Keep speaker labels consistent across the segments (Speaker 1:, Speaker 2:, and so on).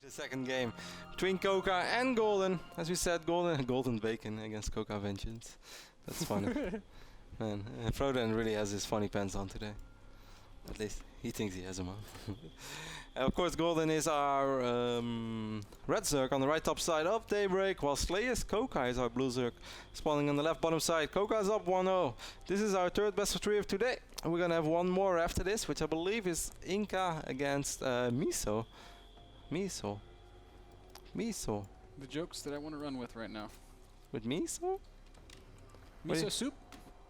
Speaker 1: The second game between Coca and Golden. As we said, Golden Bacon against Coca Vengeance. That's funny. Man, Froden really has his funny pants on today. At least he thinks he has them on. And of course, Golden is our red Zerg on the right top side of Daybreak, while Slayer's Coca is our blue Zerg spawning on the left bottom side. Coca is up 1-0. This is our third best of 3 of today. And we're gonna have one more after this, which I believe is Inca against Miso. Miso.
Speaker 2: The jokes that I want to run with right now.
Speaker 1: With miso?
Speaker 2: Miso soup.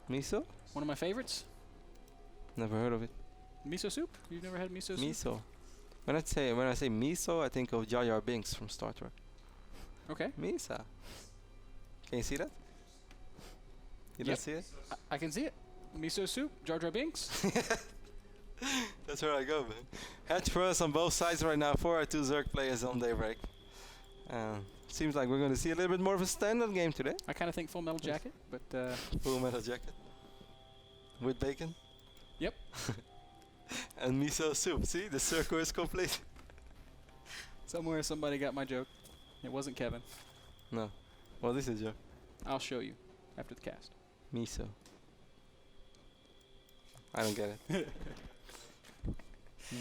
Speaker 1: Miso?
Speaker 2: One of my favorites.
Speaker 1: Never heard of it.
Speaker 2: Miso soup? You've never had miso soup?
Speaker 1: Miso. When I say miso, I think of Jar Jar Binks from Star Trek.
Speaker 2: Okay.
Speaker 1: Misa. Can you see that? You don't see it?
Speaker 2: I can see it. Miso soup, Jar Jar Binks.
Speaker 1: That's where I go, man. Hedge first on both sides right now for our two Zerg players on Daybreak. Seems like we're going to see a little bit more of a standard game today.
Speaker 2: I kind of think Full Metal Jacket, but...
Speaker 1: Full Metal Jacket. With bacon.
Speaker 2: Yep.
Speaker 1: And miso soup. See, the circle is complete.
Speaker 2: Somewhere somebody got my joke. It wasn't Kevin.
Speaker 1: No. Well, this is a joke.
Speaker 2: I'll show you after the cast.
Speaker 1: Miso. I don't get it.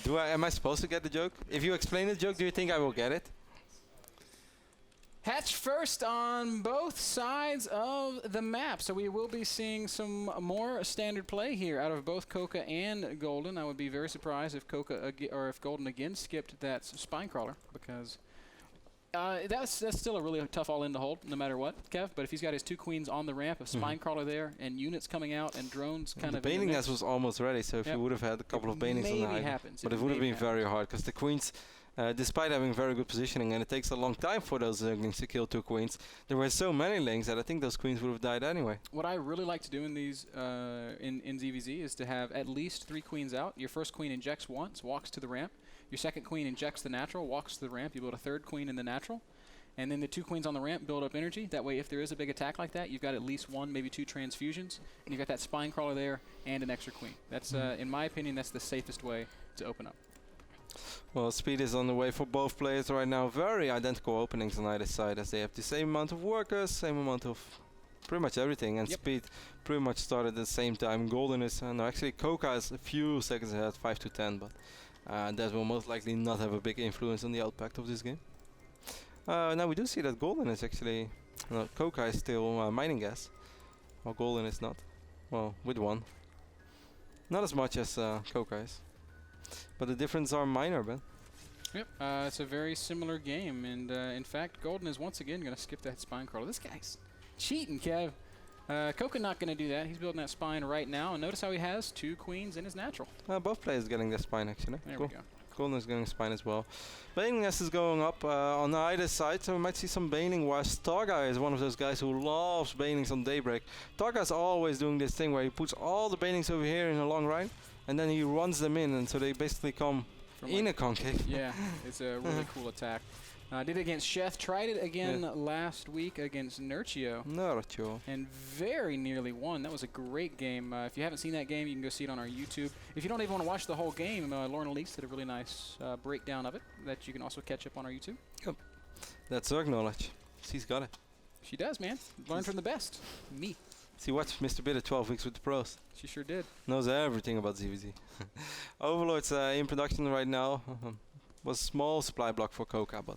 Speaker 1: Am I supposed to get the joke? If you explain the joke, do you think I will get it?
Speaker 2: Hatch first on both sides of the map, so we will be seeing some more standard play here out of both Coca and Golden. I would be very surprised if Coca if Golden again skipped that spine crawler, because that's still a really tough all-in to hold, no matter what, Kev. But if he's got his two queens on the ramp, a spine crawler there, and units coming out, and drones kind of.
Speaker 1: The Baning Nest was almost ready, so if you would have had a couple of Banings on the high, but it would have been very hard, because the queens. Despite having very good positioning, and it takes a long time for those Zerglings to kill two queens, there were so many lings that I think those queens would have died anyway. What
Speaker 2: I really like to do in these in ZVZ is to have at least 3 queens out. Your first queen injects once, walks to the ramp. Your second queen injects the natural, walks to the ramp. You build a third queen in the natural. And then the 2 queens on the ramp build up energy. That way, if there is a big attack like that, you've got at least 1, maybe 2 transfusions. And you've got that spine crawler there and an extra queen. That's, in my opinion, that's the safest way to open up.
Speaker 1: Well, speed is on the way for both players right now. Very identical openings on either side, as they have the same amount of workers, same amount of pretty much everything. And speed pretty much started at the same time. Golden is, no, actually Coca is a few seconds ahead, 5 to 10, but that will most likely not have a big influence on the outpact of this game. Now we do see that Golden is actually, Coca is still mining gas, while Golden is not. Well, with 1. Not as much as Coca is. But the differences are minor, Ben.
Speaker 2: Yep, it's a very similar game, and in fact, Golden is once again going to skip that spine crawler. This guy's cheating, Kev. Coca not going to do that. He's building that spine right now, and notice how he has 2 queens in his natural.
Speaker 1: Both players getting their spine, actually.
Speaker 2: There we go.
Speaker 1: Golden is getting spine as well. Baning Nest is going up on either side, so we might see some baning, while Starguy is one of those guys who loves banings on Daybreak. Starguy's always doing this thing where he puts all the banings over here in a long line, and then he runs them in, and so they basically come from in a concave.
Speaker 2: Yeah, it's a really cool attack. Did it against Sheth, tried it again last week against Nerchio. And very nearly won. That was a great game. If you haven't seen that game, you can go see it on our YouTube. If you don't even want to watch the whole game, Lauren Elise did a really nice breakdown of it that you can also catch up on our YouTube.
Speaker 1: Yep. That's Zerg knowledge. She's got it.
Speaker 2: She does, man. Learn from the best. Me.
Speaker 1: She watched MrBitter 12 weeks with the pros.
Speaker 2: She sure did.
Speaker 1: Knows everything about ZVZ. Overlord's in production right now. Was a small supply block for Coca, but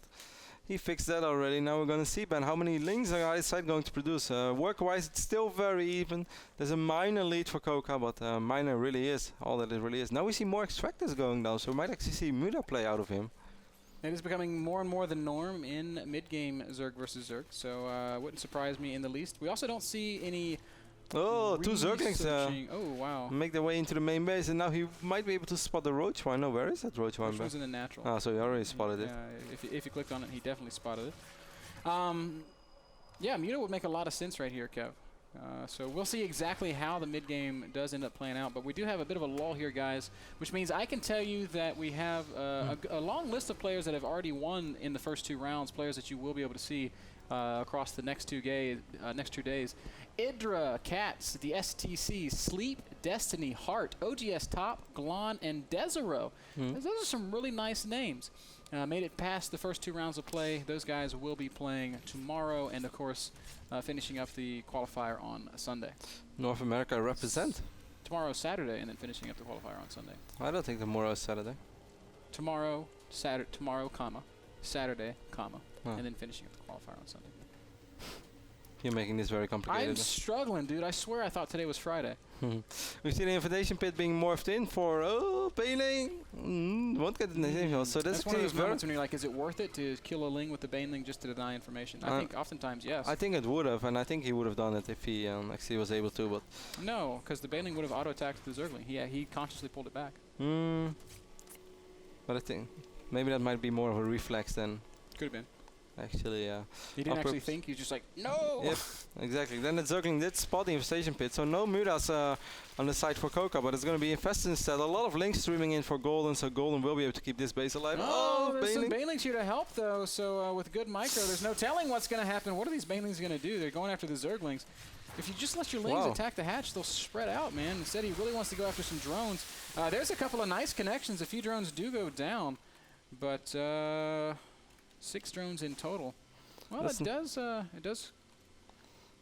Speaker 1: he fixed that already. Now we're going to see, Ben, how many lings are either side going to produce. Work-wise, it's still very even. There's a minor lead for Coca, but minor really is all that it really is. Now we see more extractors going down, so we might actually see Muda play out of him.
Speaker 2: It is becoming more and more the norm in mid-game Zerg versus Zerg, so wouldn't surprise me in the least. We also don't see any...
Speaker 1: Oh, 2 Zerglings make their way into the main base, and now he might be able to spot the Roach one. No, where is that Roach one?
Speaker 2: Roach one's in the natural.
Speaker 1: Ah, so he already spotted it.
Speaker 2: If you clicked on it, he definitely spotted it. Yeah, Muta would make a lot of sense right here, Kev. So we'll see exactly how the mid-game does end up playing out, but we do have a bit of a lull here, guys, which means I can tell you that we have a long list of players that have already won in the first 2 rounds, players that you will be able to see across the next 2 days. Idra, Cats, the STC, Sleep, Destiny, Heart, OGS Top, Glon, and Desero. Those are some really nice names. made it past the first 2 rounds of play. Those guys will be playing tomorrow and, of course, finishing up the qualifier on Sunday.
Speaker 1: North America represent.
Speaker 2: Tomorrow, Saturday, and then finishing up the qualifier on Sunday.
Speaker 1: I don't think tomorrow is Saturday.
Speaker 2: Tomorrow, comma, Saturday, comma, and then finishing up the qualifier on Sunday.
Speaker 1: You're making this very complicated.
Speaker 2: I'm struggling, dude. I swear I thought today was Friday.
Speaker 1: We see the invitation pit being morphed in for Baneling. Won't get the name. So
Speaker 2: that's one of those moments when you're like, is it worth it to kill a Ling with the Baneling just to deny information? I think oftentimes yes.
Speaker 1: I think it would have, and I think he would have done it if he actually was able to. But
Speaker 2: no, because the Baneling would have auto-attacked the Zergling. He consciously pulled it back.
Speaker 1: But I think maybe that might be more of a reflex than.
Speaker 2: Could have been.
Speaker 1: Actually,
Speaker 2: he didn't actually think. He was just like, no!
Speaker 1: Yep, exactly. Then the Zergling did spot the infestation pit, so no Mutas on the side for Coca, but it's going to be infested instead. A lot of Lings streaming in for Golden, so Golden will be able to keep this base alive.
Speaker 2: Oh, there's some Banelings here to help, though, so with good micro, there's no telling what's going to happen. What are these Banelings going to do? They're going after the Zerglings. If you just let your Lings attack the hatch, they'll spread out, man. Instead, he really wants to go after some drones. There's a couple of nice connections. A few drones do go down, but 6 drones in total. Well, it does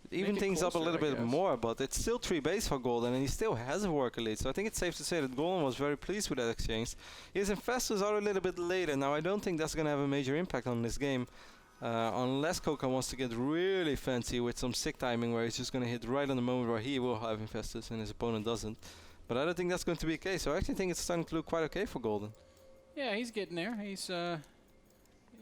Speaker 1: even things up a little bit more, but it's still 3 base for Golden, and he still has a worker lead. So I think it's safe to say that Golden was very pleased with that exchange. His infestors are a little bit later. Now, I don't think that's going to have a major impact on this game, unless Coca wants to get really fancy with some sick timing where he's just going to hit right on the moment where he will have infestors and his opponent doesn't. But I don't think that's going to be the case. So I actually think it's starting to look quite okay for Golden.
Speaker 2: Yeah, he's getting there.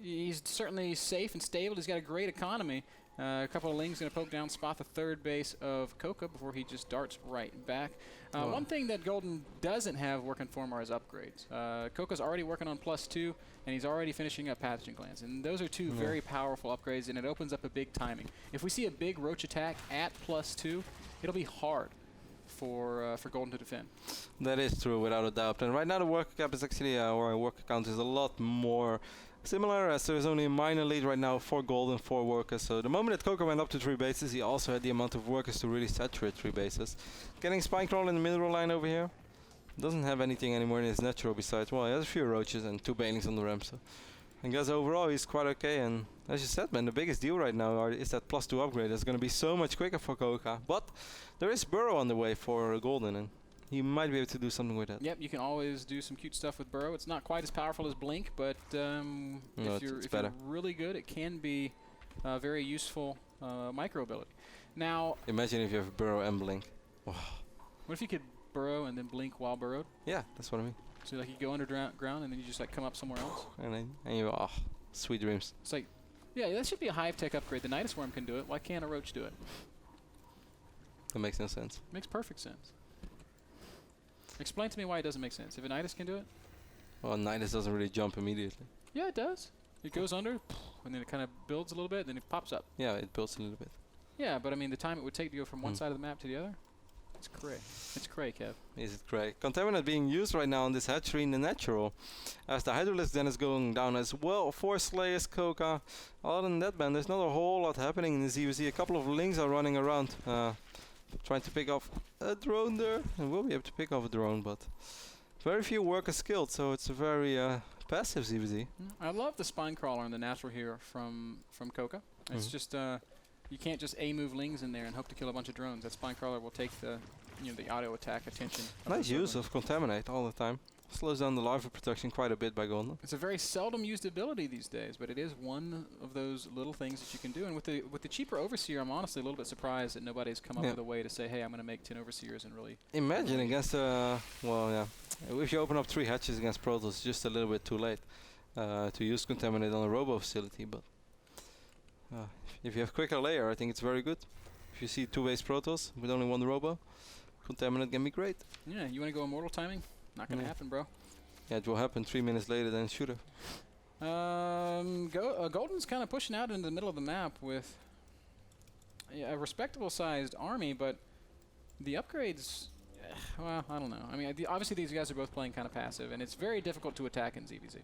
Speaker 2: He's certainly safe and stable. He's got a great economy. A couple of Lings going to poke down, spot the 3rd base of Coca before he just darts right back. One thing that Golden doesn't have working for him are his upgrades. Coca's already working on +2, and he's already finishing up Pathogen Glands. And those are 2 very powerful upgrades, and it opens up a big timing. If we see a big Roach attack at +2, it'll be hard for Golden to defend. That
Speaker 1: is true, without a doubt. And right now the work cap is actually, or work count is a lot more similar, as there's only a minor lead right now for Golden, 4 workers. So the moment that Coca went up to 3 bases, he also had the amount of workers to really saturate 3 bases. Getting Spinecrawl in the middle line over here. Doesn't have anything anymore in his natural besides, well, he has a few Roaches and 2 Banelings on the ramp. So I guess overall he's quite okay. And as you said, man, the biggest deal right now is that +2 upgrade. It's going to be so much quicker for Coca. But there is Burrow on the way for Golden, and he might be able to do something with that.
Speaker 2: Yep, you can always do some cute stuff with Burrow. It's not quite as powerful as Blink, but if you're really good, it can be very useful micro ability. Now,
Speaker 1: imagine if you have Burrow and Blink. Wow.
Speaker 2: What if you could Burrow and then Blink while burrowed?
Speaker 1: Yeah, that's what I mean.
Speaker 2: So like you go underground and then you just like come up somewhere else.
Speaker 1: And you sweet dreams.
Speaker 2: It's like, yeah, that should be a Hive Tech upgrade. The Nidus Worm can do it. Why can't a Roach do it?
Speaker 1: That makes no sense.
Speaker 2: Makes perfect sense. Explain to me why it doesn't make sense. If a Nidus can do it?
Speaker 1: Well, Nidus doesn't really jump immediately.
Speaker 2: Yeah, it does. It goes under, and then it kind of builds a little bit, and then it pops up.
Speaker 1: Yeah, it builds a little bit.
Speaker 2: Yeah, but I mean, the time it would take to go from one side of the map to the other, it's cray. It's cray, Kev.
Speaker 1: Is it cray? Contaminant being used right now on this hatchery in the natural. As the Hydralisk then is going down as well. 4 Slayers, Coca. Other than that, man, there's not a whole lot happening in the ZVZ. A couple of Lings are running around. Trying to pick off a drone there, and we'll be able to pick off a drone, but very few workers skilled, so it's a very passive ZVZ.
Speaker 2: I love the Spinecrawler and the natural here from Coca. It's just you can't just move Lings in there and hope to kill a bunch of drones. That Spinecrawler will take the the auto attack attention.
Speaker 1: Nice use of Contaminate all the time. Slows down the larva production quite a bit by Golden.
Speaker 2: It's a very seldom used ability these days, but it is one of those little things that you can do. And with the cheaper Overseer, I'm honestly a little bit surprised that nobody's come up with a way to say, hey, I'm going to make 10 Overseers and really...
Speaker 1: Imagine against, if you open up 3 hatches against Protoss, it's just a little bit too late to use Contaminate on a Robo facility, but if you have quicker layer, I think it's very good. If you see 2 base Protoss with only 1 Robo, Contaminate can be great.
Speaker 2: Yeah, you want to go Immortal timing? Not going to happen, bro.
Speaker 1: Yeah, it will happen 3 minutes later than Shooter.
Speaker 2: Golden's kind of pushing out into the middle of the map with a respectable sized army, but the upgrades, well, I don't know. I mean, obviously these guys are both playing kind of passive, and it's very difficult to attack in ZVZ.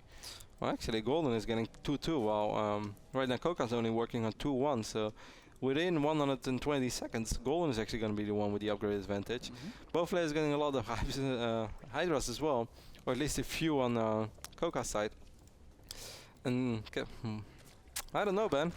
Speaker 1: Well, actually, Golden is getting 2-2, while right now Coca's only working on 2-1, so within 120 seconds, Golden is actually going to be the one with the upgrade advantage. Both players getting a lot of Hydras as well, or at least a few on Coca's side. And I don't know, Ben.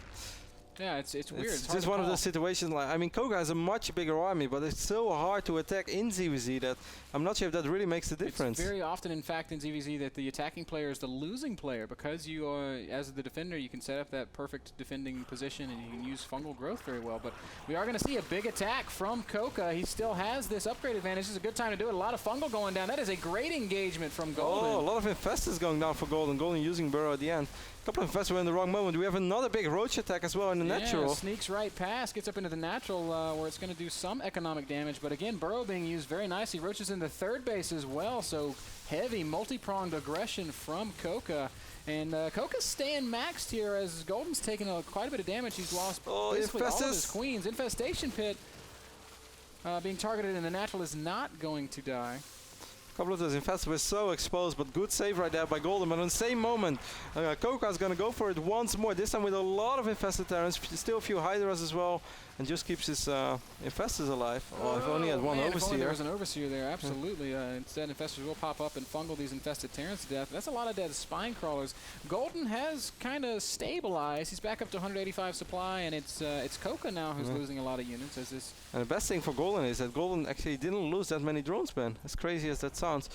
Speaker 2: Yeah, it's weird.
Speaker 1: It's just one of those situations. Like, I mean, Coca has a much bigger army, but it's so hard to attack in ZVZ that I'm not sure if that really makes a difference.
Speaker 2: It's very often, in fact, in ZVZ that the attacking player is the losing player, because you are, as the defender, you can set up that perfect defending position and you can use fungal growth very well. But we are going to see a big attack from Coca. He still has this upgrade advantage. This is a good time to do it. A lot of fungal going down. That is a great engagement from Golden.
Speaker 1: Oh, a lot of infestors going down for Golden. Golden using Burrow at the end. A couple of infestors were in the wrong moment. We have another big roach attack as well in the natural.
Speaker 2: Sneaks right past, gets up into the natural where it's going to do some economic damage. But again, Burrow being used very nicely. Roaches in the third base as well. So heavy, multi-pronged aggression from Coca. And Coca's staying maxed here as Golden's taking quite a bit of damage. He's lost basically all of his queens. Infestation Pit being targeted in the natural is not going to die.
Speaker 1: A couple of those infestors were so exposed, but good save right there by Golden. But in the same moment, Coca is going to go for it once more, this time with a lot of infested Terrans, still a few Hydras as well, and just keeps his infestors alive. Oh, if only had one Overseer.
Speaker 2: If only there was an Overseer there, absolutely. Instead, infestors will pop up and fungal these infested Terrans to death. That's a lot of dead spine crawlers. Golden has kind of stabilized. He's back up to 185 supply, and it's Coca now who's losing a lot of units. As this.
Speaker 1: And the best thing for Golden is that Golden actually didn't lose that many drones, Ben. As crazy as that sounds.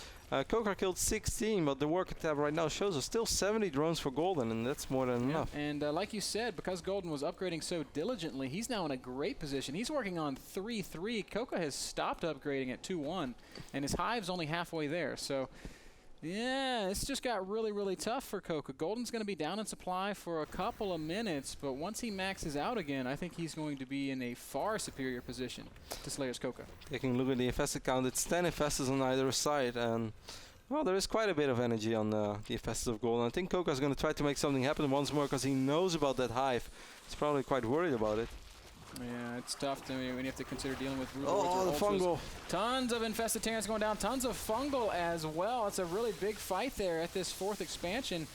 Speaker 1: Coca killed 16, but the worker tab right now shows us still 70 drones for Golden, and that's more than enough.
Speaker 2: And like you said, because Golden was upgrading so diligently, he's now in a great position. He's working on 3-3. Coca has stopped upgrading at 2-1, and his hive's only halfway there. So, yeah, it's just got really, really tough for Coca. Golden's going to be down in supply for a couple of minutes, but once he maxes out again, I think he's going to be in a far superior position to Slayer's Coca.
Speaker 1: Taking a look at the infested count, it's 10 infestors on either side, and well, there is quite a bit of energy on the infestors of Golden. I think Coca is going to try to make something happen once more because he knows about that hive. He's probably quite worried about it.
Speaker 2: Yeah, it's tough when you have to consider dealing with root
Speaker 1: oh, the fungal.
Speaker 2: Tons of infested Terrans going down, tons of fungal as well. It's a really big fight there at this 4th expansion.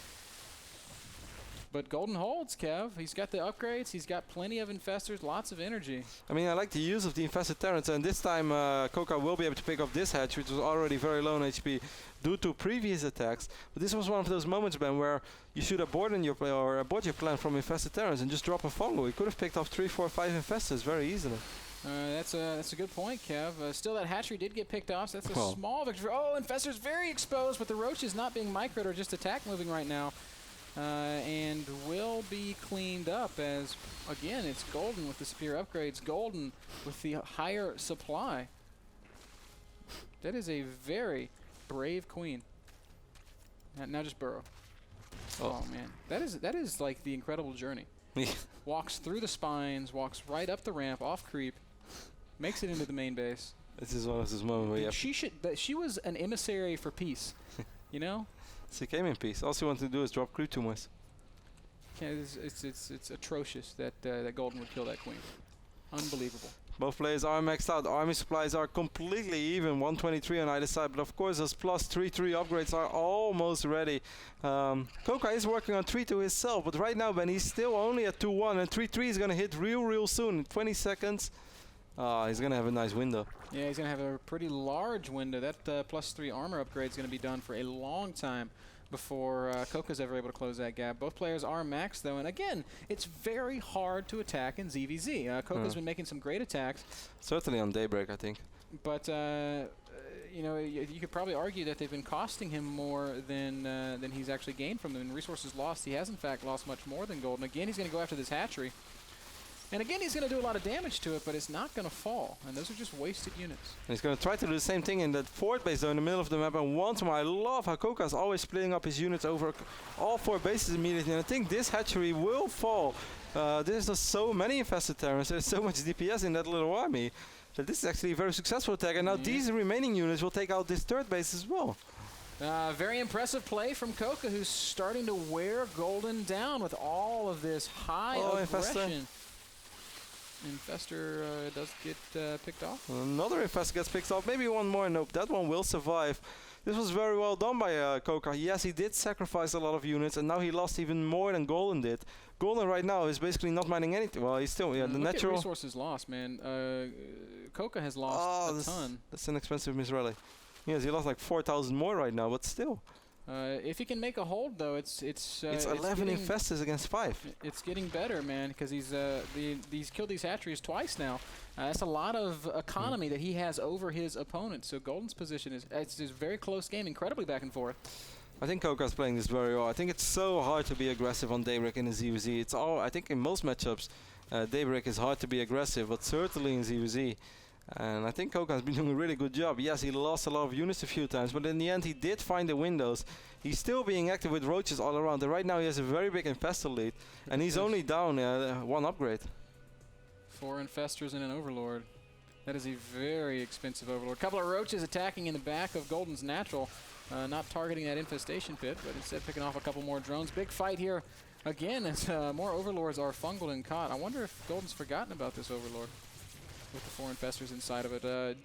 Speaker 2: But Golden holds, Kev. He's got the upgrades. He's got plenty of infestors, lots of energy.
Speaker 1: I mean, I like the use of the infested Terrans, and this time Coca will be able to pick up this hatch, which was already very low in HP due to previous attacks. But this was one of those moments, Ben, where you should abort your play or abort your plan from infested Terrans and just drop a fungal. He could have picked off 3, 4, 5 infestors very easily.
Speaker 2: That's a good point, Kev. Still, that hatchery did get picked off, so that's a small victory. Oh, infestors very exposed, but the roaches not being microed or just attack moving right now. And will be cleaned up as, again, it's Golden with the superior upgrades. Golden with the higher supply. That is a very brave queen. Now just Burrow. Oh, man. That is like the incredible journey. Walks through the spines, walks right up the ramp, off creep, makes it into the main base.
Speaker 1: This is one of those moments where
Speaker 2: she was an emissary for peace, you know?
Speaker 1: She came in peace. All she wanted to do is drop creep too much.
Speaker 2: Yeah, it's atrocious that that Golden would kill that queen. Unbelievable.
Speaker 1: Both players are maxed out. Army supplies are completely even. 123 on either side. But of course, those plus 3-3 upgrades are almost ready. Coca is working on 3-2 himself. But right now, Ben, he's still only at 2-1. And 3-3 is going to hit real soon. In 20 seconds. He's going to have a nice window. Yeah,
Speaker 2: he's going to have a pretty large window. That plus 3 armor upgrade is going to be done for a long time before Coca's ever able to close that gap. Both players are maxed, though. And again, it's very hard to attack in ZVZ. Coca's been making some great attacks.
Speaker 1: Certainly on Daybreak, I think.
Speaker 2: But, you know, you could probably argue that they've been costing him more than he's actually gained from them. In resources lost, he has, in fact, lost much more than Golden. Again, he's going to go after this hatchery. And again, he's going to do a lot of damage to it, but it's not going to fall. And those are just wasted units.
Speaker 1: And he's going to try to do the same thing in that 4th base, though, in the middle of the map. And once more, I love how Coca is always splitting up his units over all 4 bases immediately. And I think this hatchery will fall. There's just so many infested Terrans. There's so much DPS in that little army that this is actually a very successful attack. And now these remaining units will take out this 3rd base as well.
Speaker 2: Very impressive play from Coca, who's starting to wear Golden down with all of this high aggression. Infestor does get picked off.
Speaker 1: Another infestor gets picked off. Maybe one more. Nope, that one will survive. This was very well done by Coca. Yes, he did sacrifice a lot of units, and now he lost even more than Golden did. Golden right now is basically not mining anything. Well, he's still, the natural...
Speaker 2: Look at resources lost, man. Coca has lost a ton.
Speaker 1: That's an expensive Misrally. Yes, he lost like 4,000 more right now, but still.
Speaker 2: If he can make a hold, though, it's
Speaker 1: 11 infestors against 5.
Speaker 2: It's getting better, man, because he's killed these hatcheries twice now. That's a lot of economy that he has over his opponent. So Golden's position it's a very close game, incredibly back and forth.
Speaker 1: I think Coca's playing this very well. I think it's so hard to be aggressive on Daybreak in the ZVZ. It's all, I think in most matchups, Daybreak is hard to be aggressive, but certainly in ZVZ. And I think Coca has been doing a really good job. Yes, he lost a lot of units a few times, but in the end he did find the windows. He's still being active with roaches all around. And right now he has a very big infestor lead, and he's only down 1 upgrade.
Speaker 2: 4 infestors and an overlord. That is a very expensive overlord. Couple of roaches attacking in the back of Golden's natural. Not targeting that infestation pit, but instead picking off a couple more drones. Big fight here again as more overlords are fungled and caught. I wonder if Golden's forgotten about this overlord with the 4 infestors inside of it.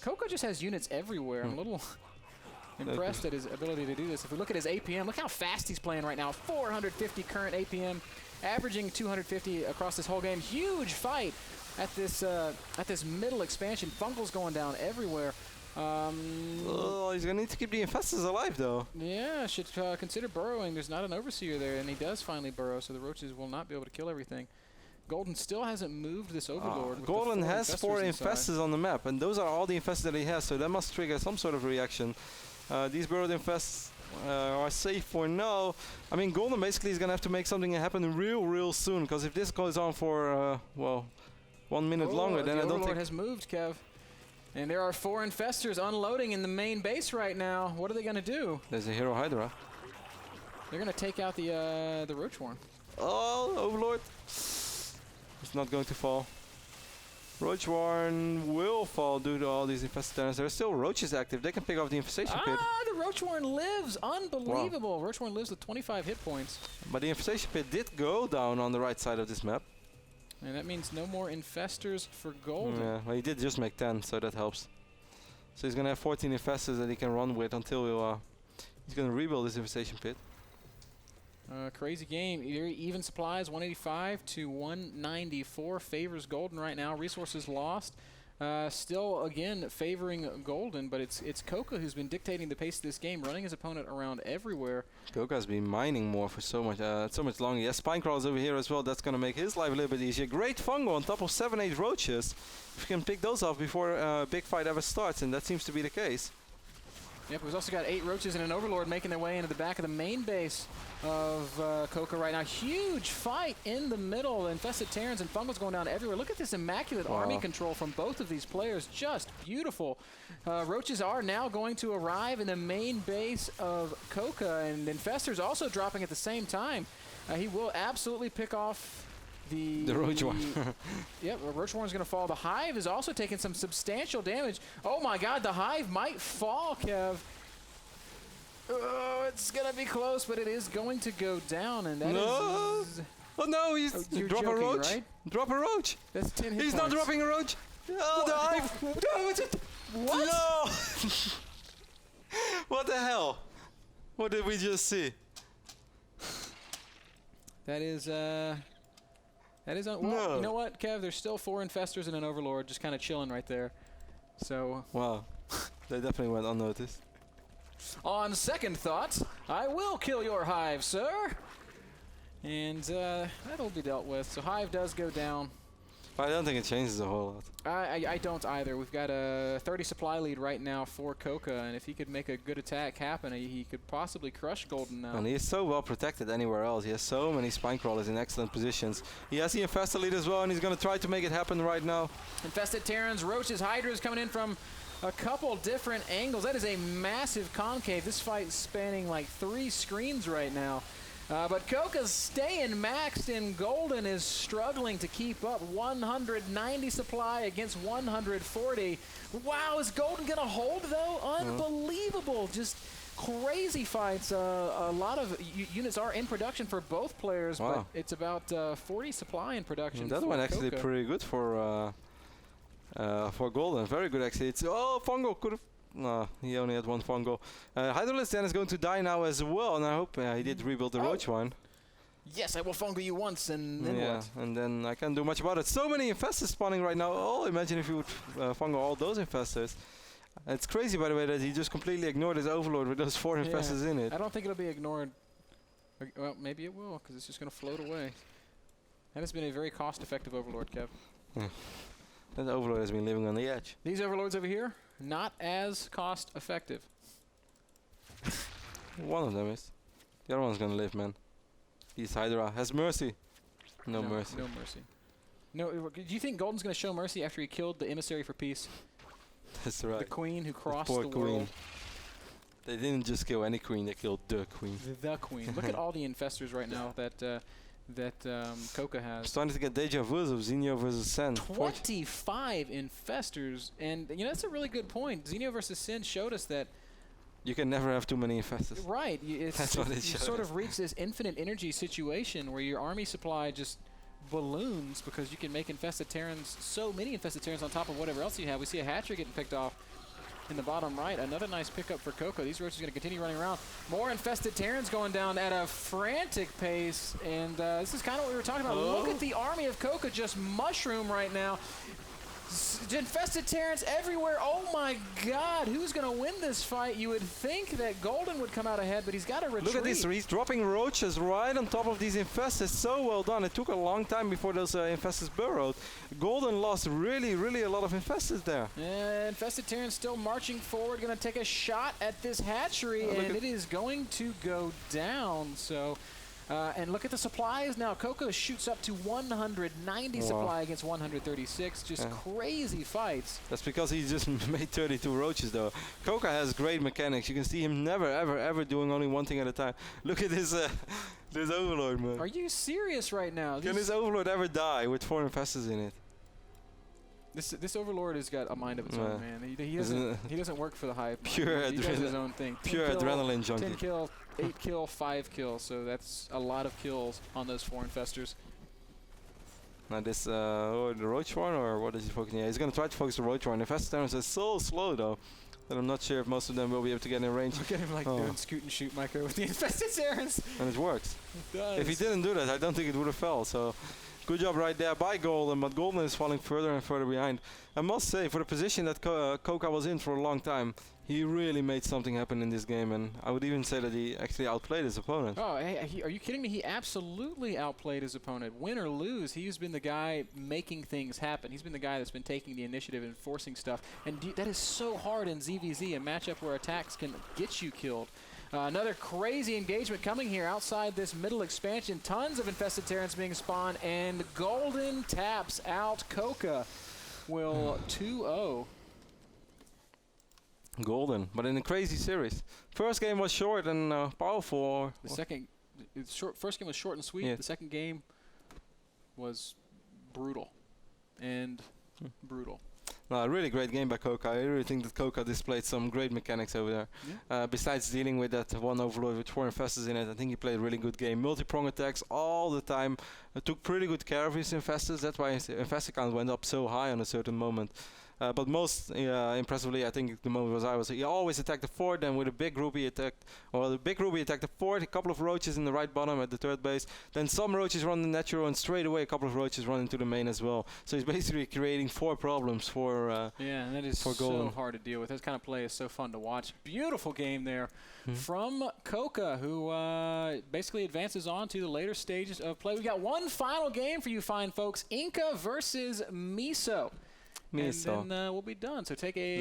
Speaker 2: Coca just has units everywhere. I'm a little impressed at his ability to do this. If we look at his APM, look how fast he's playing right now. 450 current APM, averaging 250 across this whole game. Huge fight at this middle expansion. Fungals going down everywhere.
Speaker 1: Oh, he's going to need to keep the infestors alive, though.
Speaker 2: Yeah, should consider burrowing. There's not an overseer there, and he does finally burrow, so the roaches will not be able to kill everything. Golden still hasn't moved this overlord.
Speaker 1: Golden has 4 infestors on the map, and those are all the infestors that he has, so that must trigger some sort of reaction. These burrowed infests are safe for now. I mean, Golden basically is going to have to make something happen real soon, because if this goes on for, well, 1 minute longer, then I don't think...
Speaker 2: The overlord has moved, Kev. And there are 4 infestors unloading in the main base right now. What are they going to do?
Speaker 1: There's a Hero Hydra.
Speaker 2: They're going to take out the Roach Warren.
Speaker 1: Oh, Overlord. It's not going to fall. Roach Warren will fall due to all these infestations. There are still roaches active. They can pick off the infestation pit.
Speaker 2: The Roach Warren lives. Unbelievable. Wow. Roach Warren lives with 25 hit points.
Speaker 1: But the infestation pit did go down on the right side of this map.
Speaker 2: And that means no more infestors for Golden.
Speaker 1: Yeah, well, he did just make 10, so that helps. So he's going to have 14 infestors that he can run with until he's going to rebuild his infestation pit.
Speaker 2: Crazy game. Even supplies, 185 to 194 favors Golden right now. Resources lost. Still, again, favoring Golden, but it's Coca who's been dictating the pace of this game, running his opponent around everywhere.
Speaker 1: Coca's been mining more for so much longer. He has spine crawlers over here as well. That's going to make his life a little bit easier. Great fungo on top of 7-8 roaches. If you can pick those off before a big fight ever starts, and that seems to be the case.
Speaker 2: Yep, we've also got 8 roaches and an overlord making their way into the back of the main base of Coca right now. Huge fight in the middle. Infested Terrans and Fungals going down everywhere. Look at this immaculate army control from both of these players. Just beautiful. Roaches are now going to arrive in the main base of Coca, and Infestors also dropping at the same time. He will absolutely pick off the
Speaker 1: Roach Warren.
Speaker 2: Yep, Roach Warren's going to fall. The Hive is also taking some substantial damage. Oh my god, the Hive might fall, Kev. Oh, it's going to be close, but it is going to go down, and that is...
Speaker 1: Oh no, he's... drop
Speaker 2: joking,
Speaker 1: a roach.
Speaker 2: Right?
Speaker 1: Drop a roach.
Speaker 2: That's 10 hit points.
Speaker 1: He's not dropping a roach. Oh, the Hive. No, it's it.
Speaker 2: What?
Speaker 1: No. What the hell? What did we just see?
Speaker 2: That is... well,
Speaker 1: no.
Speaker 2: You know what, Kev? There's still 4 infestors and an overlord just kind of chilling right there. So...
Speaker 1: Wow. They definitely went unnoticed.
Speaker 2: On second thought, I will kill your Hive, sir. And that'll be dealt with. So Hive does go down.
Speaker 1: But I don't think it changes a whole lot.
Speaker 2: I don't either. We've got a 30 supply lead right now for Coca, and if he could make a good attack happen, he could possibly crush Golden now.
Speaker 1: And he is so well protected anywhere else. He has so many spine crawlers in excellent positions. He has the infestor lead as well, and he's going to try to make it happen right now.
Speaker 2: Infested Terrans, Roaches, Hydras coming in from a couple different angles. That is a massive concave. This fight is spanning like 3 screens right now. But Coca's staying maxed, and Golden is struggling to keep up. 190 supply against 140. Wow, is Golden going to hold, though? Unbelievable. Just crazy fights. A lot of units are in production for both players, but it's about 40 supply in production.
Speaker 1: That one actually pretty good for Golden. Very good, actually. It's Fungo could have... No, he only had 1 fungo. Hydralis then is going to die now as well, and I hope he did rebuild the Roach one.
Speaker 2: Yes, I will fungo you once, and then what?
Speaker 1: And then I can't do much about it. So many infestors spawning right now. Oh, imagine if you would fungo all those infestors. It's crazy, by the way, that he just completely ignored his Overlord with those 4 infestors in it.
Speaker 2: I don't think it'll be ignored. Well, maybe it will, because it's just going to float away. And it's been a very cost-effective Overlord, Kev.
Speaker 1: Yeah. That Overlord has been living on the edge.
Speaker 2: These Overlords over here, not as cost-effective.
Speaker 1: One of them is. The other one's gonna live, man. He's Hydra. Has mercy. No mercy.
Speaker 2: No mercy. No. Do you think Golden's going to show mercy after he killed the Emissary for Peace?
Speaker 1: That's right.
Speaker 2: The queen who crossed
Speaker 1: poor
Speaker 2: the
Speaker 1: queen.
Speaker 2: world.
Speaker 1: They didn't just kill any queen, they killed the queen.
Speaker 2: The queen. Look at all the infestors right now that Coca has.
Speaker 1: Starting to get deja vus of Zenio versus Sen.
Speaker 2: 25 infestors, and you know that's a really good point. Zenio versus Sin showed us that
Speaker 1: you can never have too many infestors.
Speaker 2: right.
Speaker 1: That's what it
Speaker 2: you
Speaker 1: showed
Speaker 2: sort
Speaker 1: us.
Speaker 2: of reach this infinite energy situation where your army supply just balloons because you can make infested Terrans, so many infested Terrans on top of whatever else you have. We see a hatchery getting picked off in the bottom right. Another nice pickup for Coca. These roaches are going to continue running around. More infested Terrans going down at a frantic pace, and this is kind of what we were talking about. Look at the army of Coca just mushroom right now. Infested Terrans everywhere. Oh my God, who's going to win this fight? You would think that Golden would come out ahead, but he's got to retreat.
Speaker 1: Look at this, he's dropping roaches right on top of these infestors. So well done. It took a long time before those infestors burrowed. Golden lost really a lot of infestors there.
Speaker 2: Infested Terrans still marching forward, going to take a shot at this hatchery, and it is going to go down. So. And look at the supplies now. Coca shoots up to 190 supply against 136. Just crazy fights.
Speaker 1: That's because he just made 32 roaches, though. Coca has great mechanics. You can see him never, ever doing only one thing at a time. Look at this, this Overlord, man.
Speaker 2: Are you serious right now?
Speaker 1: Can this Overlord ever die with 4 infestors in it?
Speaker 2: This Overlord has got a mind of its own, man. He doesn't work for the hype.
Speaker 1: Pure
Speaker 2: he does his own thing.
Speaker 1: Pure adrenaline junkie.
Speaker 2: 10 kill, 8 kill, 5 kill. So that's a lot of kills on those 4 infestors.
Speaker 1: Now this, the Roach one, or what is he focusing? Yeah, he's going to try to focus the Roach one. Infested Terrans is so slow, though, that I'm not sure if most of them will be able to get in range.
Speaker 2: Look at him like doing scoot and shoot micro with the infested Terrans.
Speaker 1: And it works.
Speaker 2: It does.
Speaker 1: If he didn't do that, I don't think it would have fell. So good job right there by Golden, but Golden is falling further and further behind. I must say, for the position that Coca was in for a long time, he really made something happen in this game, and I would even say that he actually outplayed his opponent.
Speaker 2: Oh, hey, are you kidding me? He absolutely outplayed his opponent. Win or lose, he's been the guy making things happen. He's been the guy that's been taking the initiative and forcing stuff. And that is so hard in ZVZ, a matchup where attacks can get you killed. Another crazy engagement coming here outside this middle expansion. Tons of infested Terrans being spawned, and Golden taps out Coca. Will 2-0.
Speaker 1: Golden, but in a crazy series. First game was short and powerful.
Speaker 2: First game was short and sweet. Yeah. The second game was brutal and brutal.
Speaker 1: No, a really great game by Coca. I really think that Coca displayed some great mechanics over there. Yeah. Besides dealing with that one Overlord with 4 infestors in it, I think he played a really good game. Multi-prong attacks all the time. Took pretty good care of his infestors. That's why his infestor count went up so high on a certain moment. But most impressively, I think the moment he always attacked the fort, then with a big group he attacked, the big group he attacked the fort, a couple of roaches in the right bottom at the third base, then some roaches run the natural, and straight away a couple of roaches run into the main as well. So he's basically creating 4 problems for
Speaker 2: and that is so hard to deal with. This kind of play is so fun to watch. Beautiful game there from Coca, who basically advances on to the later stages of play. We got one final game for you fine folks, Inca versus Miso. And then we'll be done. So take a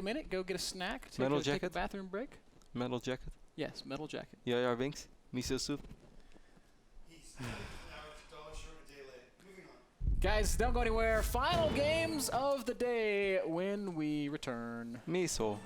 Speaker 2: minute, go get a snack, take a bathroom break.
Speaker 1: Metal jacket?
Speaker 2: Yes, metal jacket.
Speaker 1: Yeah, wings. Miso soup.
Speaker 2: Guys, don't go anywhere. Final games of the day when we return.
Speaker 1: Miso.